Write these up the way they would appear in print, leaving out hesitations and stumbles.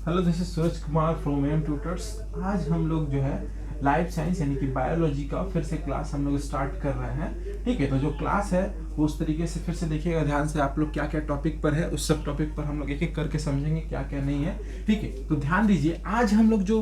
Hello, this is Suraj Kumar from M tutors. आज हम लोग जो है लाइफ साइंस यानी कि बायोलॉजी का फिर से क्लास हम लोग स्टार्ट कर रहे हैं। ठीक है, तो जो क्लास है वो उस तरीके से फिर से देखिएगा ध्यान से, आप लोग क्या क्या टॉपिक पर है उस सब टॉपिक पर हम लोग एक एक करके समझेंगे क्या क्या नहीं है। ठीक है, तो ध्यान दीजिए, आज हम लोग जो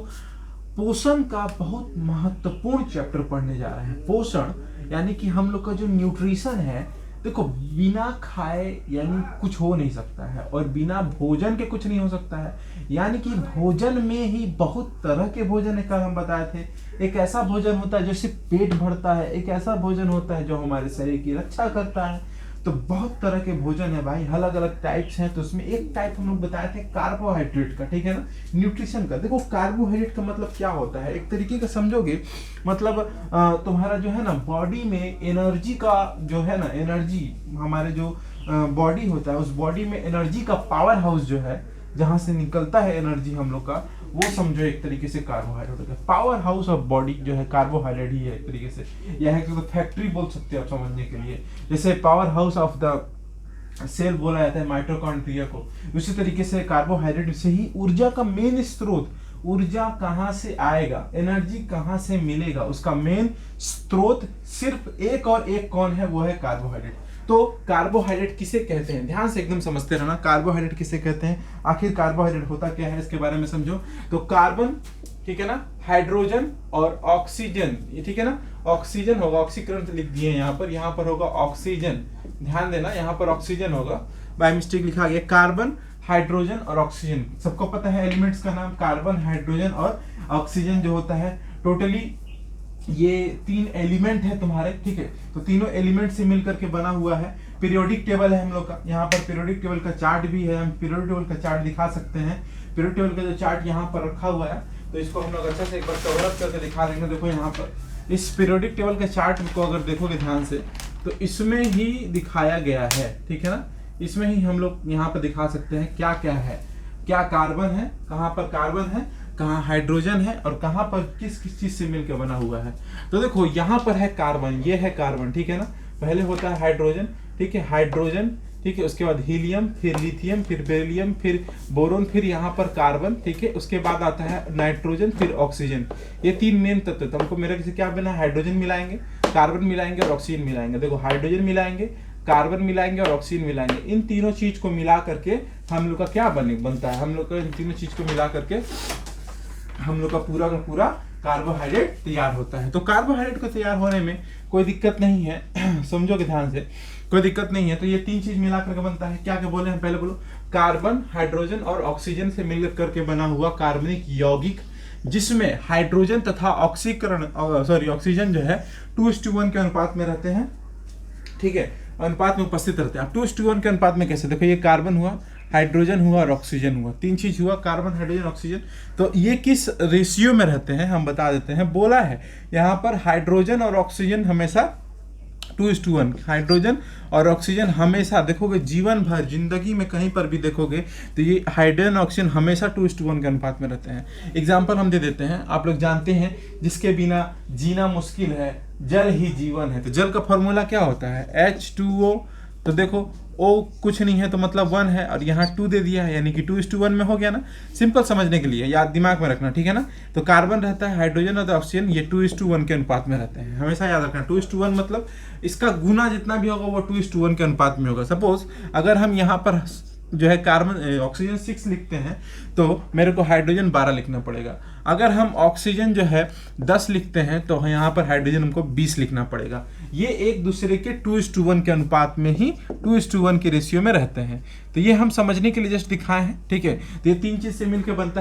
पोषण का बहुत महत्वपूर्ण चैप्टर पढ़ने जा रहे हैं। पोषण यानी कि हम लोग का जो न्यूट्रिशन है, देखो बिना खाए यानी कुछ हो नहीं सकता है, और बिना भोजन के कुछ नहीं हो सकता है। यानी कि भोजन में ही बहुत तरह के भोजन है, कल हम बताए थे। एक ऐसा भोजन होता है जो सिर्फ पेट भरता है, एक ऐसा भोजन होता है जो हमारे शरीर की रक्षा करता है। तो बहुत तरह के भोजन है भाई, अलग अलग टाइप्स हैं। तो उसमें एक टाइप हम लोग बताए थे कार्बोहाइड्रेट का, ठीक है ना, न्यूट्रिशन का। देखो कार्बोहाइड्रेट का मतलब क्या होता है, एक तरीके का समझोगे मतलब तुम्हारा जो है ना बॉडी में एनर्जी का जो है ना, एनर्जी हमारे जो बॉडी होता है उस बॉडी में एनर्जी का पावर हाउस जो है, जहां से निकलता है एनर्जी हम लोग का, वो समझो एक तरीके से कार्बोहाइड्रेट है। पावर हाउस ऑफ बॉडी जो है कार्बोहाइड्रेट ही है एक तरीके से। यह है कि तो फैक्ट्री बोल सकते हो आप समझने के लिए। जैसे power house of the cell बोला जाता है माइटोकॉन्ड्रिया को, उसी तरीके से कार्बोहाइड्रेट से ही ऊर्जा का मेन स्रोत, ऊर्जा कहां से आएगा, एनर्जी कहां से मिलेगा, उसका मेन स्रोत सिर्फ एक और एक कौन है, वो है कार्बोहाइड्रेट। तो कार्बोहाइड्रेट किसे कहते हैं, ध्यान से एकदम समझते रहना, कार्बोहाइड्रेट किसे कहते हैं, आखिर कार्बोहाइड्रेट होता क्या है इसके बारे में समझो। तो कार्बन, ठीक है ना, हाइड्रोजन और ऑक्सीजन, ये ठीक है ना, ऑक्सीजन होगा, ऑक्सीकरण लिख दिए यहाँ पर होगा ऑक्सीजन। ध्यान देना, यहाँ पर ऑक्सीजन होगा, बाय मिस्टेक लिखा गया। कार्बन, हाइड्रोजन और ऑक्सीजन, सबको पता है एलिमेंट्स का नाम कार्बन, हाइड्रोजन और ऑक्सीजन जो होता है। टोटली ये तीन एलिमेंट है तुम्हारे, ठीक है। तो तीनों एलिमेंट से मिलकर के बना हुआ है। पीरियोडिक टेबल है हम लोग का, यहाँ पर पीरियोडिक टेबल का चार्ट भी है, हम पीरियोडिक टेबल का चार्ट दिखा सकते हैं। पीरियोडिक टेबल का जो चार्ट यहाँ पर रखा हुआ है, तो इसको हम लोग अच्छा से एक बार कवर अप करके दिखा देंगे। देखो यहाँ पर इस पीरियोडिक टेबल के चार्ट को अगर देखोगे ध्यान से, तो इसमें ही दिखाया गया है, ठीक है ना, इसमें ही हम लोग यहाँ पर दिखा सकते हैं क्या क्या है, क्या कार्बन है, कहाँ पर कार्बन है, कहाँ हाइड्रोजन है, और कहाँ पर किस किस चीज से मिलकर बना हुआ है। तो देखो यहाँ पर है कार्बन, ये है कार्बन, ठीक है ना, पहले होता है हाइड्रोजन, ठीक है, हाइड्रोजन, ठीक है, उसके बाद हीलियम, फिर लिथियम, फिर बेरिलियम, फिर बोरोन, फिर यहाँ पर कार्बन, ठीक है, उसके बाद आता है नाइट्रोजन, फिर ऑक्सीजन। ये तीन मेन तत्व। तो हमको मेरा किसी क्या बना, हाइड्रोजन मिलाएंगे, कार्बन मिलाएंगे और ऑक्सीजन मिलाएंगे। देखो हाइड्रोजन मिलाएंगे, कार्बन मिलाएंगे और ऑक्सीजन मिलाएंगे। इन तीनों चीज को मिला करके हम लोग का क्या बनता है, हम लोग का इन तीनों चीज को मिला करके हम लोग का पूरा कार्बोहाइड्रेट तैयार होता है। तो कार्बोहाइड्रेट को तैयार होने में कोई दिक्कत नहीं है, समझोगे ध्यान से, कोई दिक्कत नहीं है। तो ये तीन चीज मिला करके बनता है, क्या क्या बोले हम, पहले बोलो, कार्बन, हाइड्रोजन और ऑक्सीजन से मिल करके बना हुआ कार्बनिक यौगिक, जिसमें हाइड्रोजन तथा ऑक्सीजन जो है 2:1 के अनुपात में रहते हैं, ठीक है, अनुपात में उपस्थित रहते हैं। अब 2:1 के अनुपात में कैसे, देखो ये कार्बन हुआ, हाइड्रोजन हुआ और ऑक्सीजन हुआ, तीन चीज हुआ, कार्बन, हाइड्रोजन, ऑक्सीजन। तो ये किस रेशियो में रहते हैं हम बता देते हैं। बोला है यहाँ पर हाइड्रोजन और ऑक्सीजन हमेशा 2:1, हाइड्रोजन और ऑक्सीजन हमेशा, देखोगे जीवन भर जिंदगी में कहीं पर भी देखोगे तो ये हाइड्रोजन ऑक्सीजन हमेशा 2:1 के अनुपात में रहते हैं। एग्जाम्पल हम दे देते हैं, आप लोग जानते हैं जिसके बिना जीना मुश्किल है, जल ही जीवन है। तो जल का फॉर्मूला क्या होता है, H2O। तो देखो O कुछ नहीं है तो मतलब 1 है, और यहाँ 2 दे दिया है, यानी कि 2:1 में हो गया ना। सिंपल समझने के लिए याद दिमाग में रखना, ठीक है ना। तो कार्बन रहता है, हाइड्रोजन और ऑक्सीजन, ये 2:1 के अनुपात में रहते हैं, हमेशा याद रखना। 2:1 मतलब इसका गुना जितना भी होगा वो 2:1 के अनुपात में होगा। सपोज अगर हम यहाँ पर जो है कार्बन ऑक्सीजन 6 लिखते हैं, तो मेरे को हाइड्रोजन 12 लिखना पड़ेगा। अगर हम ऑक्सीजन जो है 10 लिखते हैं, तो यहाँ पर हाइड्रोजन हमको 20 लिखना पड़ेगा। ये एक दूसरे के 2:1 के अनुपात में ही 2:1 के रेशियो में रहते हैं। तो ये हम समझने के लिए जस्ट दिखाए हैं, ठीक है। तो ये तीन चीज से मिलकर बनता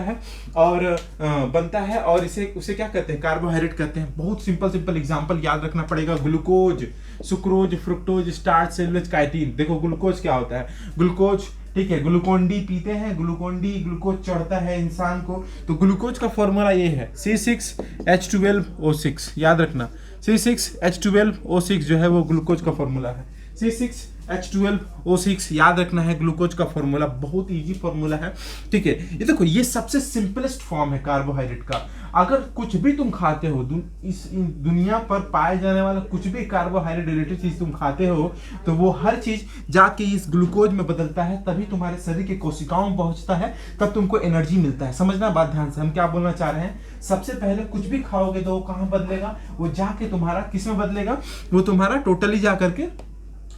है और इसे उसे क्या कहते हैं, कार्बोहाइड्रेट कहते हैं। बहुत सिंपल एग्जांपल याद रखना पड़ेगा, glucose, sucrose, fructose, starch, cellulose, chitin. देखो ग्लूकोज क्या होता है, ग्लूकोज, ठीक है, ग्लूकोन डी पीते हैं, ग्लूकोन डी, ग्लूकोज चढ़ता है इंसान को। तो ग्लूकोज का फॉर्मूला ये है C6H12O6, याद रखना, C6H12O6 जो है वो ग्लूकोज का फॉर्मूला है। C6 H12O6 याद रखना है ग्लूकोज का फॉर्मूला, बहुत इजी फॉर्मूला है, ठीक है। ये देखो ये सबसे सिंपलेस्ट फॉर्म है कार्बोहाइड्रेट का। अगर कुछ भी तुम खाते हो, इस दुनिया पर पाए जाने वाला कुछ भी कार्बोहाइड्रेट रिलेटेड चीज तुम खाते हो, तो वो हर चीज जाके इस ग्लूकोज में बदलता है, तभी तुम्हारे शरीर के कोशिकाओं में पहुंचता है, तब तुमको एनर्जी मिलता है। समझना बात ध्यान से, हम क्या बोलना चाह रहे हैं। सबसे पहले कुछ भी खाओगे तो वो कहाँ बदलेगा, वो जाके तुम्हारा किस में बदलेगा, वो तुम्हारा टोटली जा करके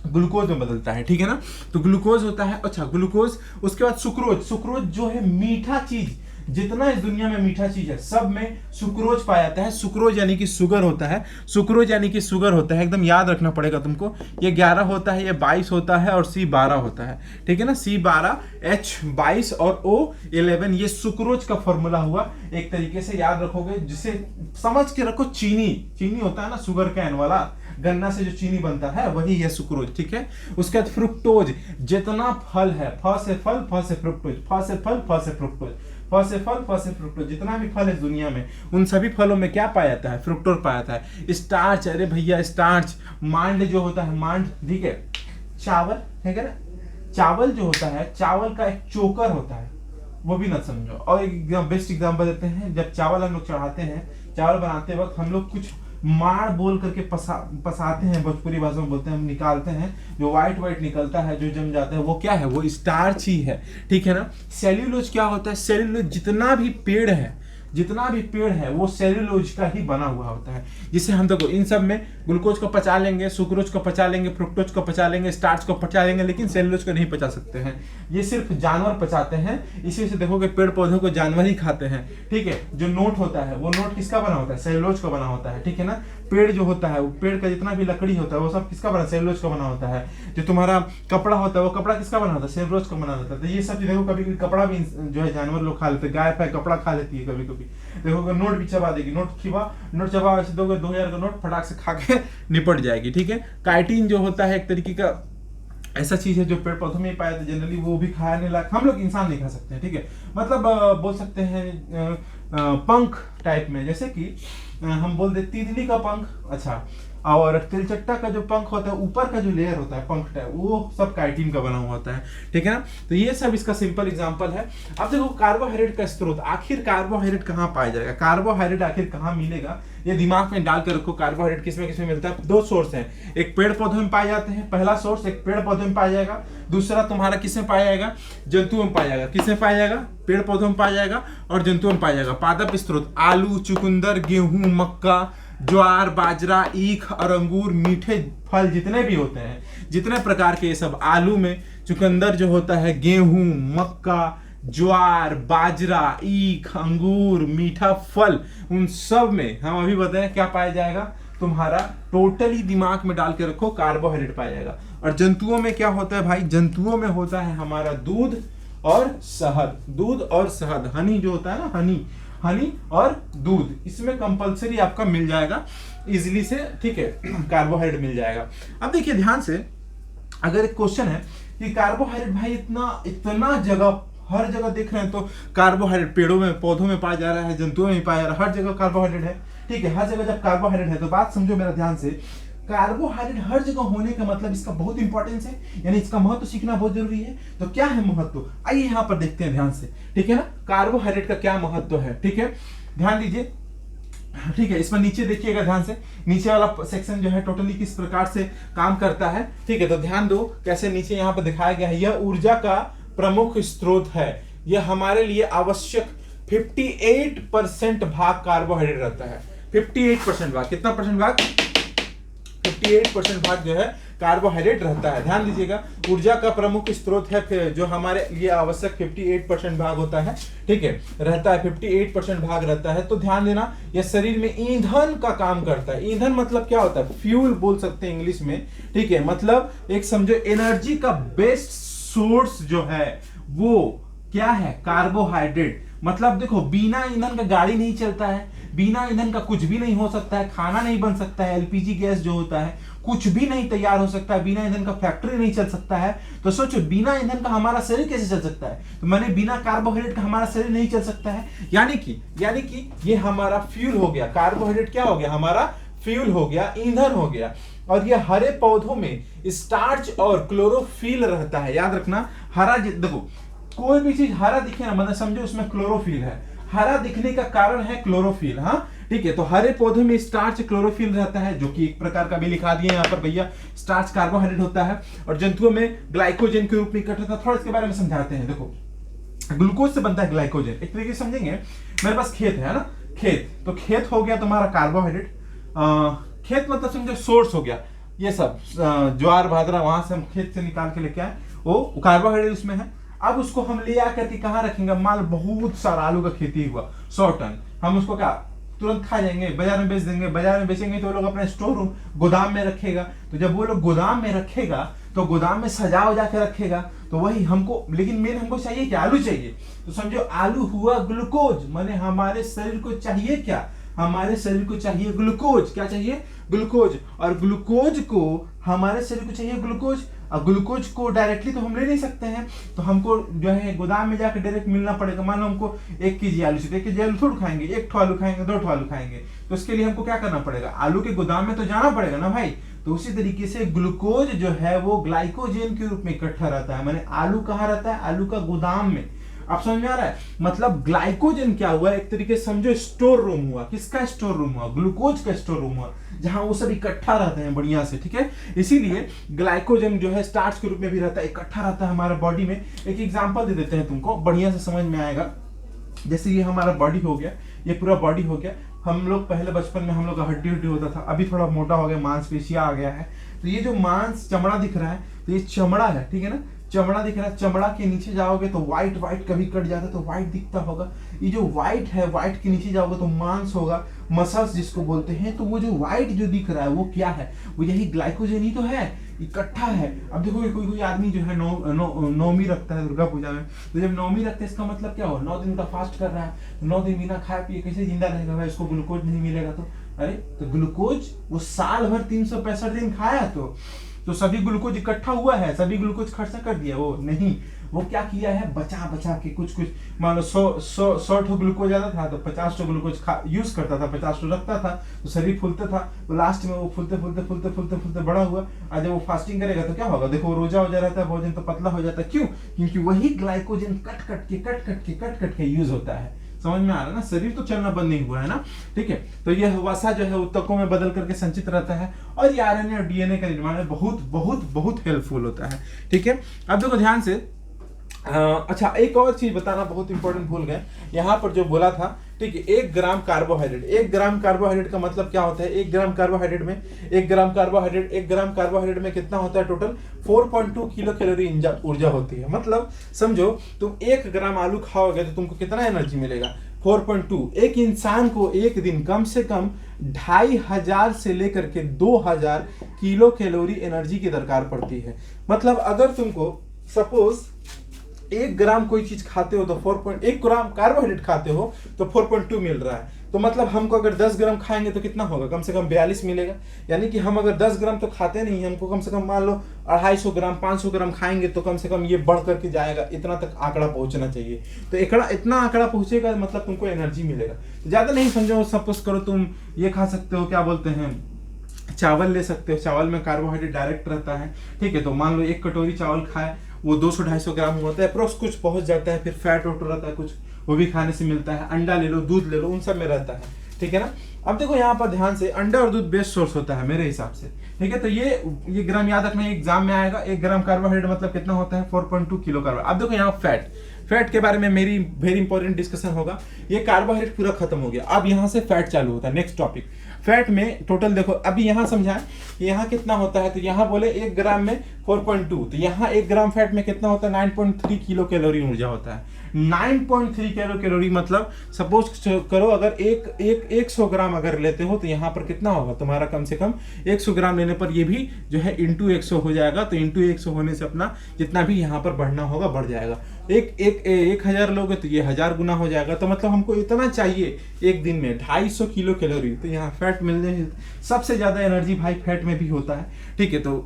ग्लूकोज में बदलता है, ठीक है ना। तो ग्लूकोज होता है, अच्छा ग्लूकोज, उसके बाद सुक्रोज। सुक्रोज जो है मीठा चीज, जितना इस दुनिया में मीठा चीज है सब में सुक्रोज पाया जाता है। सुक्रोज यानी कि शुगर होता है, सुक्रोज यानी कि शुगर होता है, एकदम याद रखना पड़ेगा तुमको। ये 11 होता है, ये 22 होता है और C12 होता है, ठीक है ना। C12, H22 और O11 ये सुक्रोज का फॉर्मूला हुआ। एक तरीके से याद रखोगे, जिसे समझ के रखो, चीनी होता है ना, शुगर कैन वाला, गन्ना से जो चीनी बनता है वही है सुक्रोज, ठीक है। उसके बाद फ्रुक्टोज, जितना फल है, फ से फल, फ से फ्रुक्टोज, फ से फल, फ से फ्रुक्टोज, फ से फल, फ से फ्रुक्टोज, जितना भी फल है दुनिया में, उन सभी फलों में क्या पाया जाता है, फ्रुक्टोज पाया जाता है। स्टार्च, अरे भैया स्टार्च, मांड जो होता है, मांड, ठीक है, चावल है क्या ना, चावल जो होता है, चावल का एक चोकर होता है, वो भी ना समझो। और एक बेस्ट एग्जांपल देते हैं, जब चावल हम लोग चढ़ाते हैं, चावल बनाते वक्त हम लोग कुछ माड़ बोल करके पसाते हैं, भोजपुरी भाषा में बोलते हैं, हम निकालते हैं, जो व्हाइट निकलता है, जो जम जाता है, वो क्या है, वो स्टार्च ही है, ठीक है ना। सेल्यूलोज क्या होता है, सेल्यूलोज जितना भी पेड़ है वो सेल्यूलोज का ही बना हुआ होता है, जिसे हम देखो इन सब में ग्लूकोज को पचा लेंगे, सुक्रोज को पचा लेंगे, फ्रुक्टोज को पचा लेंगे, स्टार्च को पचा लेंगे, लेकिन सेल्यूलोज को नहीं पचा सकते हैं। ये सिर्फ जानवर पचाते हैं, इसी से देखोगे पेड़ पौधों को जानवर ही खाते हैं, ठीक है। जो नोट होता है वो नोट किसका बना होता है, सेल्यूलोज का बना होता है, ठीक है ना। पेड़ जो होता है, वो पेड़ का जितना भी लकड़ी होता है वो सब किसका बना, सेल्यूलोज का बना होता है। जो तुम्हारा कपड़ा होता है वो कपड़ा किसका बना होता है, सेल्यूलोज का बना होता है। तो ये सब देखो, कभी कपड़ा भी जो है जानवर लोग खा लेते हैं, गाय पे कपड़ा खा लेती है कभी कभी, देखोगे नोट भी चबा देगी, नोट चबा ऐसे दोगे 2000 का नोट फटाक से खा के निपट जाएगी, ठीक है। काइटिन जो होता है एक तरीके का ऐसा चीज है जो पेड़ पौधों में ही पाया जाता है, जनरली वो भी खाने लायक, हम लोग इंसान नहीं खा सकते हैं, ठीक है। मतलब बोल सकते हैं पंख टाइप में, जैसे कि हम बोल दे तितली का पंख, अच्छा, और तिलचट्टा का जो पंख होता है, ऊपर का जो लेयर होता है पंख टाइप, वो सब काइटिन का बना हुआ होता है, ठीक है ना। तो ये सब इसका सिंपल एग्जांपल है। अब देखो कार्बोहाइड्रेट का स्रोत, आखिर कार्बोहाइड्रेट कहाँ पाया जाएगा, कार्बोहाइड्रेट आखिर कहाँ मिलेगा, ये दिमाग में डाल कर रखो। कार्बोहाइड्रेट किसमें किसमें मिलता है, दो सोर्स है, एक पेड़ पौधों में पाए जाते हैं, पहला सोर्स एक पेड़ पौधों में पाया जाएगा, दूसरा तुम्हारा किसमें पाया जाएगा, जंतुओं में पाया जाएगा। किसमें पाया जाएगा, पेड़ पौधों में पाया जाएगा और जंतुओं में पाया जाएगा। पादप स्रोत आलू, चुकंदर, गेहूं, मक्का, ज्वार, बाजरा, ईख और अंगूर, मीठे फल जितने भी होते हैं, जितने प्रकार के, ये सब आलू में, चुकंदर जो होता है, गेहूं, मक्का, ज्वार, बाजरा, ईख, अंगूर, मीठा फल, उन सब में हम अभी बताएं क्या पाया जाएगा, तुम्हारा टोटली दिमाग में डाल के रखो, कार्बोहाइड्रेट पाया जाएगा। और जंतुओं में क्या होता है भाई, जंतुओं में होता है हमारा दूध और शहद, दूध और शहद, हनी जो होता है ना, हनी और दूध, इसमें कंपलसरी आपका मिल जाएगा इजीली से, ठीक है, कार्बोहाइड्रेट मिल जाएगा। अब देखिए ध्यान से, अगर एक क्वेश्चन है कि कार्बोहाइड्रेट भाई इतना जगह, हर जगह देख रहे हैं तो कार्बोहाइड्रेट पेड़ों में, पौधों में पाया जा रहा है, जंतुओं में पाया जा रहा है, हर जगह कार्बोहाइड्रेट है, ठीक है। हर जगह जब कार्बोहाइड्रेट है तो बात समझो मेरा ध्यान से, कार्बोहाइड्रेट हर जगह होने का मतलब इसका बहुत इंपॉर्टेंस है, यानी इसका महत्व सीखना बहुत जरूरी है। तो क्या है महत्व, आइए यहाँ पर देखते हैं ध्यान से, ठीक है ना, कार्बोहाइड्रेट का क्या महत्व है, ठीक है, ध्यान दीजिए, ठीक है। इसमें नीचे देखिएगा ध्यान से, नीचे वाला सेक्शन जो है टोटली किस प्रकार से काम करता है, ठीक है। तो ध्यान दो कैसे नीचे यहाँ पर दिखाया गया है, यह ऊर्जा का प्रमुख स्रोत है, यह हमारे लिए आवश्यक 58% भाग कार्बोहाइड्रेट रहता है। 58% भाग, कितना परसेंट भाग, 58% भाग जो है कार्बोहाइड्रेट रहता है। ध्यान दीजिएगा, ऊर्जा का प्रमुख स्रोत है जो हमारे लिए आवश्यक 58% भाग होता है, ठीक है, रहता है, 58% भाग रहता है। तो ध्यान देना, यह शरीर में ईंधन का काम करता है। ईंधन मतलब क्या होता है, फ्यूल बोल सकते हैं इंग्लिश में, ठीक है। मतलब एक समझो एनर्जी का बेस्ट सोर्स जो है वो क्या है, कार्बोहाइड्रेट। मतलब देखो, बिना ईंधन का गाड़ी नहीं चलता है, बिना ईंधन का कुछ भी नहीं हो सकता है, खाना नहीं बन सकता है, एलपीजी गैस जो होता है कुछ भी नहीं तैयार हो सकता है, बिना ईंधन का फैक्ट्री नहीं चल सकता है। तो सोचो, बिना ईंधन का हमारा शरीर कैसे चल सकता है, तो मैंने बिना कार्बोहाइड्रेट का हमारा शरीर नहीं चल सकता है। यानी कि ये हमारा फ्यूल हो गया, कार्बोहाइड्रेट क्या हो गया, हमारा फ्यूल हो गया, ईंधन हो गया। और ये हरे पौधों में स्टार्च और क्लोरोफिल रहता है। याद रखना, हरा देखो कोई भी चीज हरा दिखे ना, मतलब समझो उसमें क्लोरोफिल है। हरा दिखने का कारण है क्लोरोफिल। हाँ ठीक है, तो हरे पौधे में स्टार्च क्लोरोफिल रहता है, जो कि एक प्रकार का भी लिखा दिया यहाँ पर भैया, स्टार्च कार्बोहाइड्रेट होता है, और जंतुओं में ग्लाइकोजन के रूप में इकट्ठा होता है। थोड़ा इसके बारे में समझाते हैं। देखो ग्लूकोज से बनता है ग्लाइकोजन, एक तरीके से समझेंगे। मेरे पास खेत है ना, खेत, तो खेत हो गया तुम्हारा कार्बोहाइड्रेट। खेत मतलब समझो सोर्स हो गया, ये सब ज्वार बाजरा वहां से हम खेत से निकाल के लेके आए, वो कार्बोहाइड्रेट उसमें है। अब उसको हम ले आकर के कहाँ रखेंगे, माल बहुत सारा आलू का खेती हुआ 100 टन, हम उसको क्या तुरंत खा जाएंगे, बाजार में बेच देंगे। बाजार में बेचेंगे तो वो लोग अपने स्टोर रूम गोदाम में रखेगा, तो जब वो लोग गोदाम में रखेगा तो गोदाम में सजा उजा के रखेगा, तो वही हमको, लेकिन मेन हमको चाहिए क्या, आलू चाहिए। तो समझो आलू हुआ ग्लूकोज, माने हमारे शरीर को चाहिए क्या, हमारे शरीर को चाहिए ग्लूकोज। क्या चाहिए, ग्लूकोज। और ग्लूकोज को हमारे शरीर को चाहिए ग्लूकोज, और ग्लूकोज को डायरेक्टली तो हम ले नहीं सकते हैं, तो हमको जो है गोदाम में जाकर डायरेक्ट मिलना पड़ेगा। मान लो हमको 1 केजी आलू चाहिए, 1 केजी आलू थोड़ा खाएंगे, 1 ठो आलू खाएंगे, 2 ठो आलू खाएंगे, तो उसके लिए हमको क्या करना पड़ेगा, आलू के गोदाम में तो जाना पड़ेगा ना भाई। तो उसी तरीके से ग्लूकोज जो है वो ग्लाइकोजन के रूप में इकट्ठा रहता है। माने आलू कहाँ रहता है, आलू का गोदाम में। आप समझ में आ रहा है, मतलब ग्लाइकोजन क्या हुआ, एक तरीके से समझो स्टोर रूम हुआ। किसका स्टोर रूम हुआ, ग्लूकोज का स्टोर रूम हुआ, जहां वो सब इकट्ठा रहते हैं बढ़िया से। ठीक है, इसीलिए ग्लाइकोजन जो है स्टार्च के रूप में भी रहता है, इकट्ठा रहता है हमारे बॉडी में। एक एग्जांपल दे देते हैं तुमको, बढ़िया से समझ में आएगा। जैसे ये हमारा बॉडी हो गया, ये पूरा बॉडी हो गया। हम लोग पहले बचपन में हम लोग का हड्डी हड्डी होता था, अभी थोड़ा मोटा हो गया, मांसपेशियां आ गया है। तो ये जो मांस चमड़ा दिख रहा है, तो ये चमड़ा है, ठीक है ना, चमड़ा दिख रहा है। चमड़ा के नीचे जाओगे तो व्हाइट व्हाइट कभी कट जाता है तो व्हाइट दिखता होगा। ये जो व्हाइट है, व्हाइट के नीचे जाओगे तो मांस होगा, मसल्स जिसको बोलते हैं। तो वो जो व्हाइट जो दिख रहा है वो क्या है, वो यही ग्लाइकोजन ही तो है, इकट्ठा है। अब देखो कोई कोई आदमी जो है नौमी रखता है दुर्गा पूजा में, तो जब नौमी रखते हैं इसका मतलब क्या हो, 9 दिन का फास्ट कर रहा है, तो 9 दिन बिना खाए पिए कैसे जिंदा रहेगा भाई, इसको ग्लूकोज नहीं मिलेगा। तो अरे तो ग्लूकोज वो साल भर 365 दिन खाया, तो सभी ग्लूकोज इकट्ठा हुआ है, सभी ग्लूकोज खर्चा कर दिया, वो नहीं, वो क्या किया है, बचा बचा के कुछ कुछ, मान लो 100 ठो ग्लूकोज आता था तो 50 ठो ग्लूकोज यूज करता था, 50 ठो रखता था, तो शरीर फूलता था। तो लास्ट में वो फूलते फूलते फूलते फूलते फूलते बड़ा हुआ। और जब वो फास्टिंग करेगा तो क्या होगा, देखो वो रोजा हो जा रहता है, भोजन तो पतला हो जाता है। क्यों, क्योंकि वही ग्लाइकोजन कट कट के यूज होता है। समझ में आ रहा है ना, शरीर तो चलना बंद नहीं हुआ है ना। ठीक है, तो यह वसा जो है उत्तकों में बदल करके संचित रहता है, और ये आरएनए और डीएनए का निर्माण में बहुत बहुत बहुत हेल्पफुल होता है। ठीक है, अब देखो ध्यान से, अच्छा एक और चीज बताना बहुत इंपॉर्टेंट भूल गए, यहाँ पर जो बोला था, ठीक है, 1 ग्राम कार्बोहाइड्रेट, 1 ग्राम कार्बोहाइड्रेट का मतलब क्या होता है, 1 ग्राम कार्बोहाइड्रेट में 1 ग्राम कार्बोहाइड्रेट में कितना होता है, टोटल 4.2 किलो कैलोरी ऊर्जा होती है। मतलब समझो तुम 1 ग्राम आलू खाओगे तो तुमको कितना एनर्जी मिलेगा, 4.2। एक इंसान को एक दिन कम से कम 2500 से लेकर के 2000 किलो कैलोरी एनर्जी की दरकार पड़ती है। मतलब अगर तुमको सपोज 1 ग्राम कोई चीज खाते हो तो 1 ग्राम कार्बोहाइड्रेट खाते हो तो 4.2 मिल रहा है। तो मतलब हमको अगर 10 ग्राम खाएंगे तो कितना होगा, कम से कम 42 मिलेगा। यानी कि हम अगर 10 ग्राम तो खाते नहीं, हमको कम से कम मान लो 250 ग्राम 500 ग्राम खाएंगे तो कम से कम ये बढ़ करके जाएगा, इतना तक आंकड़ा पहुंचना चाहिए। तो इतना आंकड़ा पहुंचेगा मतलब तुमको एनर्जी मिलेगा। तो ज्यादा नहीं समझो, सपोज करो तुम ये खा सकते हो, क्या बोलते हैं, चावल ले सकते हो, चावल में कार्बोहाइड्रेट डायरेक्ट रहता है। ठीक है, तो मान लो 1 कटोरी चावल खाए, वो 200-250 ग्राम होता है अप्रोक्स, कुछ पहुंच जाता है। फिर फैट वोट रहता है कुछ, वो भी खाने से मिलता है। अंडा ले लो, दूध ले लो, उन सब में रहता है। ठीक है ना, अब देखो यहाँ पर ध्यान से, अंडा और दूध बेस्ट सोर्स होता है मेरे हिसाब से। ठीक है, तो ये ग्राम याद रखना, एग्जाम में आएगा। 1 ग्राम कार्बोहाइड्रेट मतलब कितना होता है, 4.2 किलो कार्बोहाइड्रेट। अब देखो यहाँ फैट के बारे में मेरी वेरी इंपॉर्टेंट डिस्कशन होगा। ये कार्बोहाइड्रेट पूरा खत्म हो गया, अब यहाँ से फैट चालू होता है। नेक्स्ट टॉपिक, फैट में टोटल देखो, अभी यहाँ समझा कि यहाँ कितना होता है, तो यहाँ बोले 1 ग्राम में 4.2, तो यहाँ 1 ग्राम फैट में कितना होता है, 9.3 किलो कैलोरी ऊर्जा होता है। 9.3 किलो कैलोरी मतलब सपोज करो अगर 100 ग्राम अगर लेते हो तो यहाँ पर कितना होगा तुम्हारा, कम से कम 100 ग्राम लेने पर ये भी जो है इंटू 100 हो जाएगा। तो इंटू 100 होने से अपना जितना भी यहाँ पर बढ़ना होगा बढ़ जाएगा। 1000 लोगे तो ये 1000 गुना हो जाएगा। तो मतलब हमको इतना चाहिए एक दिन में 250 किलो कैलोरी। तो यहाँ फैट मिलने सबसे ज्यादा एनर्जी भाई फैट में भी होता है। ठीक है, तो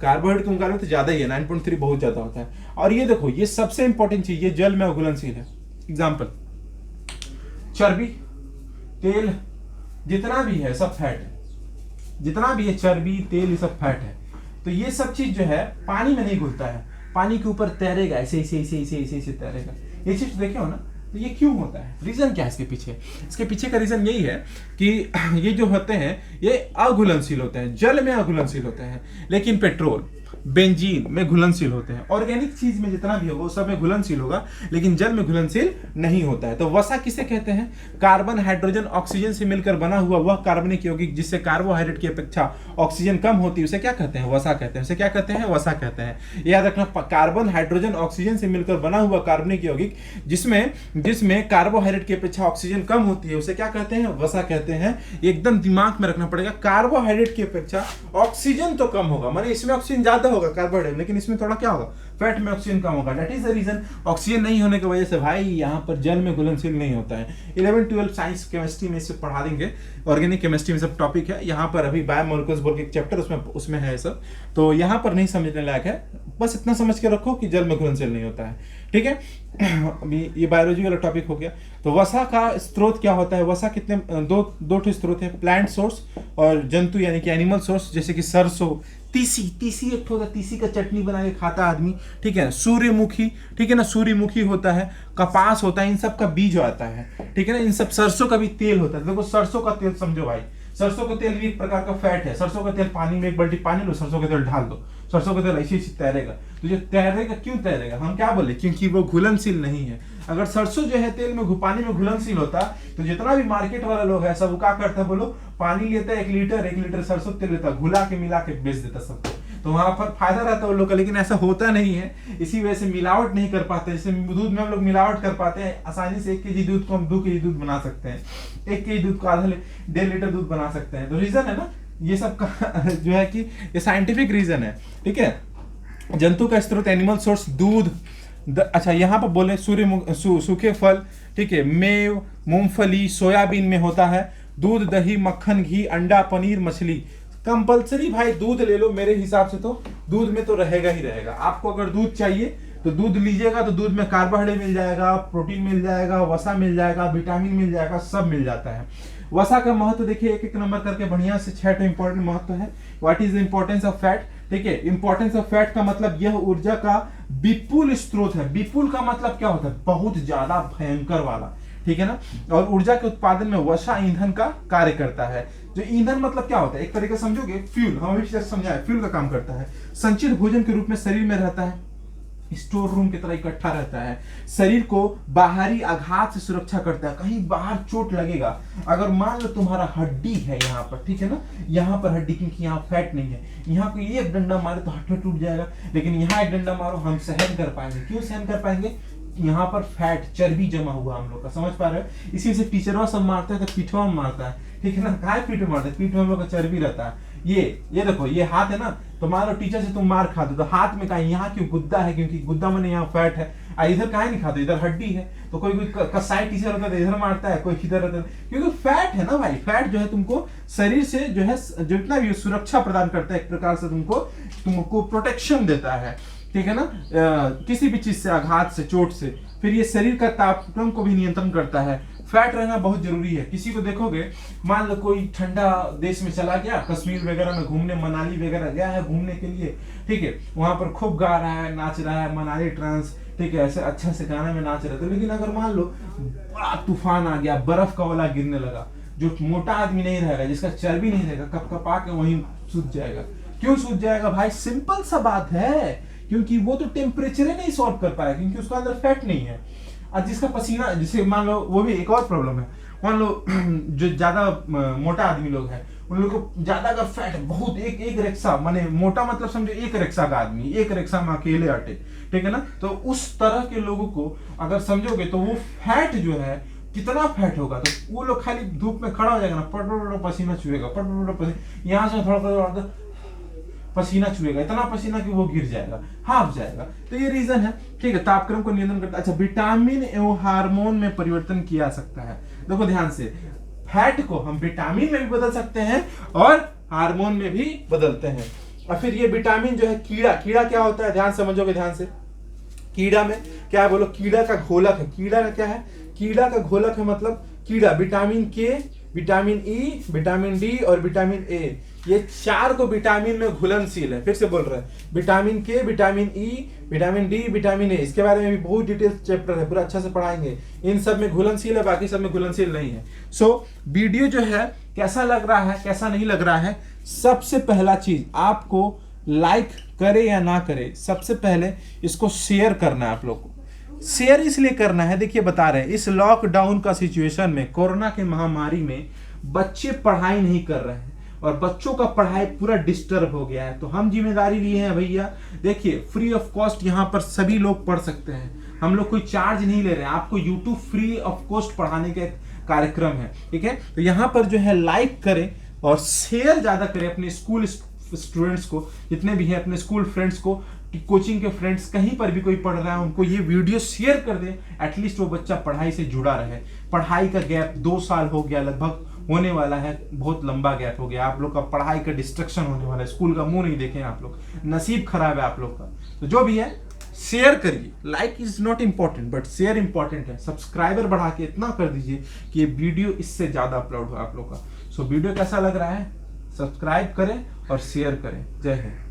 कार्बोहाइड्रेट के मुकाबले तो ज्यादा ही है, 9.3 बहुत ज्यादा होता है। और ये देखो, ये सबसे इंपॉर्टेंट चीज, ये जल में घुलनशील है। एग्जाम्पल, चर्बी, तेल, जितना भी है सब फैट है। जितना भी है चर्बी तेल ये सब फैट है। तो ये सब चीज जो है पानी में नहीं घुलता है, पानी के ऊपर तैरेगा, ऐसे ऐसे ऐसे ऐसे ऐसे ऐसे तैरेगा। ये चीज देखे हो ना, तो ये क्यों होता है, रीजन क्या है इसके पीछे? इसके पीछे का रीजन यही है कि ये जो होते हैं ये अघुलनशील होते हैं, जल में अघुलनशील होते हैं, लेकिन पेट्रोल बेंजीन में घुलनशील होते हैं। ऑर्गेनिक चीज में जितना भी होगा वो सब में घुलनशील होगा, लेकिन जल में घुलनशील नहीं होता है। तो वसा किसे कहते हैं? कार्बन हाइड्रोजन ऑक्सीजन से मिलकर बना हुआ वह कार्बनिक यौगिक जिससे कार्बोहाइड्रेट की अपेक्षा ऑक्सीजन कम होती है, उसे क्या कहते हैं? वसा कहते हैं। उसे क्या कहते हैं? वसा कहते हैं। याद रखना, कार्बन हाइड्रोजन ऑक्सीजन से मिलकर बना हुआ कार्बनिक यौगिक जिसमें कार्बोहाइड्रेट की अपेक्षा ऑक्सीजन कम होती है, उसे क्या कहते हैं? वसा कहते हैं। एकदम दिमाग में रखना पड़ेगा, कार्बोहाइड्रेट की अपेक्षा ऑक्सीजन तो कम होगा, माने इसमें ऑक्सीजन ज्यादा होगा कार्बोहाइड्रेट, लेकिन इसमें थोड़ा क्या होगा, फैट में ऑक्सीजन कम होगा। That is the reason. Oxygen नहीं होने की वजह से भाई यहाँ पर जल में घुलनशील नहीं होता है। 11 12 साइंस केमिस्ट्री में इसे पढ़ा देंगे, ऑर्गेनिक केमिस्ट्री में सब टॉपिक है। यहाँ पर अभी बायोमोलिक्यूल्स बोल के एक चैप्टर उसमें है सब, तो यहाँ पर नहीं समझने लायक है। बस इतना समझ के रखो कि जल में घुलनशील नहीं होता है, ठीक है। अभी ये बायोलॉजी वाला टॉपिक हो गया। तो वसा का स्रोत क्या होता है? वसा कितने दो स्रोत है, प्लांट सोर्स और जंतु यानी कि एनिमल सोर्स, जैसे कि सरसों, तीसी एक होता है, तीसी का चटनी बना के खाता आदमी, ठीक है। सूर्यमुखी, ठीक है ना, सूर्यमुखी होता है, कपास होता है, इन सब का बीज आता है, ठीक है ना। इन सब, सरसों का भी तेल होता है। देखो सरसों का तेल समझो भाई, सरसों का तेल भी एक प्रकार का फैट है। सरसों का तेल पानी में, एक बाल्टी पानी लो, सरसों का तेल डाल दो, सरसों का तेल ऐसे ऐसे तैरेगा। तो जो तैरेगा, क्यों तैरेगा? हम क्या बोले? क्योंकि वो घुलनशील नहीं है। अगर सरसों जो है तेल में, पानी में घुलनशील होता, तो जितना भी मार्केट वाला लोग है सब क्या करता है बोलो, पानी लेता है 1 लीटर सरसों तेल लेता, घुला के मिला के बेच देता सबको, तो वहां पर फायदा रहता है उन लोग का। लेकिन ऐसा होता नहीं है, इसी वजह से मिलावट नहीं कर पाते। जैसे दूध में हम लोग मिलावट कर पाते हैं आसानी से, 1 केजी दूध को हम 2 केजी दूध बना सकते हैं, 1 केजी दूध को 1.5 लीटर दूध बना सकते हैं। तो रीजन है ना ये सब का जो है कि ये साइंटिफिक रीजन है, ठीक है। जंतु का स्रोत एनिमल सोर्स दूध, अच्छा यहाँ पर बोले सूखे फल, ठीक है, मेव, मूंगफली, सोयाबीन में होता है दूध, दही, मक्खन, घी, अंडा, पनीर, मछली। कंपलसरी भाई दूध ले लो, मेरे हिसाब से तो दूध में तो रहेगा ही रहेगा। आपको अगर दूध चाहिए तो दूध लीजिएगा, तो दूध में कार्बोहाइड्रेट मिल जाएगा, प्रोटीन मिल जाएगा, वसा मिल जाएगा, विटामिन मिल जाएगा, सब मिल जाता है। वसा का महत्व देखिए एक नंबर करके बढ़िया से 6 इंपॉर्टेंट महत्व है। What is the importance of fat? ठीक है, इंपॉर्टेंस ऑफ फैट का मतलब यह ऊर्जा का विपुल स्रोत है। विपुल का मतलब क्या होता है? बहुत ज्यादा भयंकर वाला, ठीक है ना। और ऊर्जा के उत्पादन में वसा ईंधन का कार्य करता है। जो ईंधन मतलब क्या होता है? एक तरीके से समझोगे, फ्यूल, हम अभी समझाए, फ्यूल का काम करता है। संचित भोजन के रूप में शरीर में रहता है, स्टोर रूम की तरह इकट्ठा रहता है, शरीर को बाहरी आघात से सुरक्षा करता है। कहीं बाहर चोट लगेगा, अगर मान लो तुम्हारा हड्डी है यहाँ पर, ठीक है ना, यहाँ पर हड्डी, क्योंकि यहाँ फैट नहीं है, यहाँ को एक डंडा मारे तो हड्डी टूट जाएगा, लेकिन यहाँ एक डंडा मारो हम सहन कर पाएंगे। क्यों सहन कर पाएंगे? यहाँ पर फैट, चर्बी जमा हुआ हम लोग का, समझ पा रहे हो। इसी से टीचरवा सब मारता है तो पीठवा में मारता है, ठीक है ना। कहाँ पीठ में मारता है? पीठ में हम लोग का चर्बी रहता है। ये देखो, ये हाथ है ना, तो मान लो टीचर से तुम मार खाते तो हाथ में कहा, यहाँ क्यों? गुद्दा है, क्योंकि गुद्दा में यहाँ फैट है। इधर कहाँ नहीं खाते? इधर हड्डी है। तो कोई कसाई टीचर होता है तो इधर मारता है, कोई इधर रहता है, क्योंकि फैट है ना भाई। फैट जो है तुमको शरीर से जो है जितना भी सुरक्षा प्रदान करता है, एक प्रकार से तुमको प्रोटेक्शन देता है, ठीक है ना, किसी भी चीज से, आघात से, चोट से। फिर ये शरीर का तापक्रम को भी नियंत्रण करता है। फैट रहना बहुत जरूरी है। किसी को देखोगे, मान लो कोई ठंडा देश में चला गया, कश्मीर वगैरह में घूमने, मनाली वगैरह गया है घूमने के लिए, ठीक है, वहां पर खूब गा रहा है, नाच रहा है, मनाली ट्रांस, ठीक है, ऐसे अच्छा से गाने में नाच रहे थे। लेकिन अगर मान लो बड़ा तूफान आ गया, बर्फ का वाला गिरने लगा, जो मोटा आदमी नहीं रहेगा, जिसका चर्बी नहीं रहेगा, कपकपा के वहीं सूझ जाएगा। क्यों सूझ जाएगा भाई? सिंपल सा बात है, क्योंकि वो तो टेम्परेचर नहीं सॉल्व कर पाएगा, क्योंकि उसका अंदर फैट नहीं है। और जिसका पसीना, जिसे मान लो, वो भी एक और प्रॉब्लम है, मान लो जो ज्यादा मोटा आदमी लोग हैं, उन लोगों को ज्यादा अगर फैट बहुत, एक रिक्शा, माने मोटा मतलब समझो एक रिक्शा का आदमी, एक रिक्शा में अकेले अटे, ठीक है ना, तो उस तरह के लोगों को अगर समझोगे तो वो फैट जो है, कितना फैट होगा, तो वो लोग खाली धूप में खड़ा हो जाएगा ना, पट पसीना चुएगा, पट यहाँ से थोड़ा पसीना चुएगा, इतना पसीना कि वो गिर जाएगा, हाफ जाएगा। तो ये रीजन है, ठीक है। तापक्रम को नियंत्रण करता है। अच्छा, विटामिन एवं हार्मोन में परिवर्तन किया जा सकता है। देखो ध्यान से, फैट को हम विटामिन में भी बदल सकते हैं और हार्मोन में भी बदलते हैं। और फिर ये विटामिन जो है, कीड़ा क्या होता है? ध्यान समझोगे, ध्यान से। कीड़ा में क्या है बोलो? कीड़ा का घोलक है। कीड़ा का क्या है? कीड़ा का घोलक है, मतलब कीड़ा, विटामिन के, विटामिन ई, विटामिन डी और विटामिन ए, ये 4 को विटामिन में घुलनशील है। फिर से बोल रहे हैं, विटामिन के, vitamin E, vitamin D, vitamin A, इसके बारे में भी बहुत डिटेल चैप्टर है, पूरा अच्छा से पढ़ाएंगे। इन सब में घुलनशील है, बाकी सब में घुलनशील नहीं है। सो वीडियो जो है कैसा लग रहा है, कैसा नहीं लग रहा है, सबसे पहला चीज आपको लाइक करे या ना करे, सबसे पहले इसको शेयर करना है। आप लोग को शेयर इसलिए करना है, देखिए बता रहे हैं, इस लॉकडाउन का सिचुएशन में, कोरोना के महामारी में बच्चे पढ़ाई नहीं कर रहे हैं और बच्चों का पढ़ाई पूरा डिस्टर्ब हो गया है। तो हम जिम्मेदारी लिए हैं भैया, देखिए फ्री ऑफ कॉस्ट यहाँ पर सभी लोग पढ़ सकते हैं, हम लोग कोई चार्ज नहीं ले रहे हैं, आपको यूट्यूब फ्री ऑफ कॉस्ट पढ़ाने का कार्यक्रम है, ठीक है। तो यहाँ पर जो है लाइक करें और शेयर ज्यादा करें अपने स्कूल स्टूडेंट्स को, जितने भी हैं अपने स्कूल फ्रेंड्स को, कोचिंग के फ्रेंड्स, कहीं पर भी कोई पढ़ रहा है उनको ये वीडियो शेयर कर दें, एटलीस्ट वो बच्चा पढ़ाई से जुड़ा रहे। पढ़ाई का गैप 2 साल हो गया लगभग, होने वाला है, बहुत लंबा गैप हो गया, आप लोग का पढ़ाई का डिस्ट्रक्शन होने वाला है, स्कूल का मुंह नहीं देखें आप लोग, नसीब खराब है आप लोग का। तो जो भी है शेयर करिए, like is not important but share important है। सब्सक्राइबर बढ़ा के इतना कर दीजिए कि ये वीडियो इससे ज्यादा अपलोड हो आप लोग का। सो वीडियो कैसा लग रहा है, सब्सक्राइब करें और शेयर करें। जय हिंद।